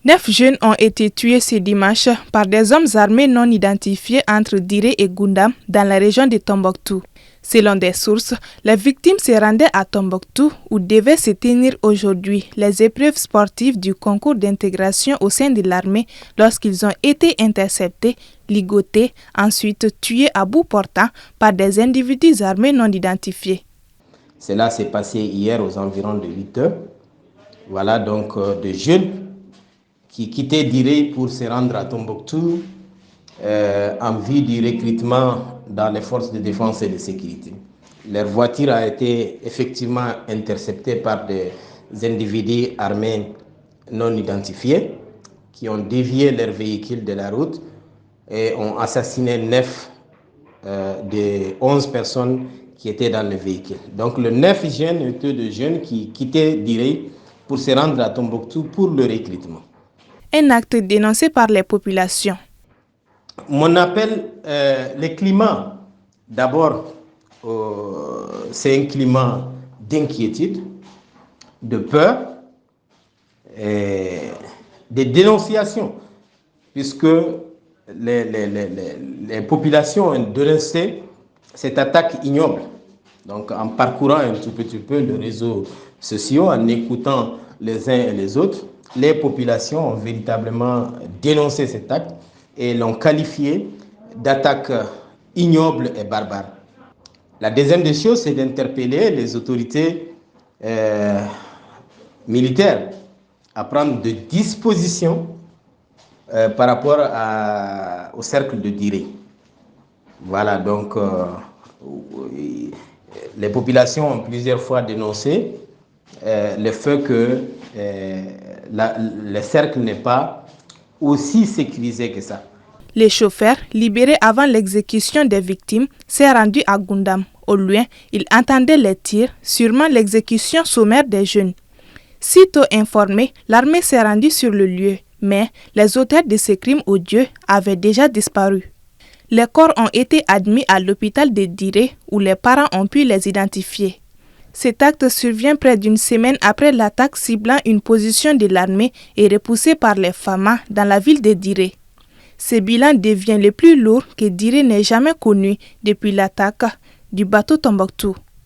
9 jeunes ont été tués ce dimanche par des hommes armés non identifiés entre Diré et Goundam dans la région de Tombouctou. Selon des sources, les victimes se rendaient à Tombouctou où devaient se tenir aujourd'hui les épreuves sportives du concours d'intégration au sein de l'armée lorsqu'ils ont été interceptés, ligotés, ensuite tués à bout portant par des individus armés non identifiés. Cela s'est passé hier aux environs de 8 heures. Voilà donc de jeunes qui quittaient Diré pour se rendre à Tombouctou en vue du recrutement dans les forces de défense et de sécurité. Leur voiture a été effectivement interceptée par des individus armés non identifiés qui ont dévié leur véhicule de la route et ont assassiné 9 des 11 personnes qui étaient dans le véhicule. Donc le 9 jeunes étaient des jeunes qui quittaient Diré pour se rendre à Tombouctou pour le recrutement. Un acte dénoncé par les populations. Mon appel, le climat, d'abord, c'est un climat d'inquiétude, de peur, et de dénonciation, puisque les populations ont dénoncé cette attaque ignoble. Donc, en parcourant un tout petit peu les réseaux sociaux, en écoutant les uns et les autres, les populations ont véritablement dénoncé cet acte et l'ont qualifié d'attaque ignoble et barbare. La deuxième des choses, c'est d'interpeller les autorités militaires à prendre des dispositions par rapport au cercle de Diré. Voilà, donc les populations ont plusieurs fois dénoncé le fait que le cercle n'est pas aussi sécurisé que ça. Le chauffeur, libéré avant l'exécution des victimes, s'est rendu à Goundam. Au loin, il entendait les tirs, sûrement l'exécution sommaire des jeunes. Sitôt informé, l'armée s'est rendue sur le lieu, mais les auteurs de ces crimes odieux avaient déjà disparu. Les corps ont été admis à l'hôpital de Diré où les parents ont pu les identifier. Cet acte survient près d'une semaine après l'attaque ciblant une position de l'armée et repoussée par les Famas dans la ville de Diré. Ce bilan devient le plus lourd que Diré n'ait jamais connu depuis l'attaque du bateau Tombouctou.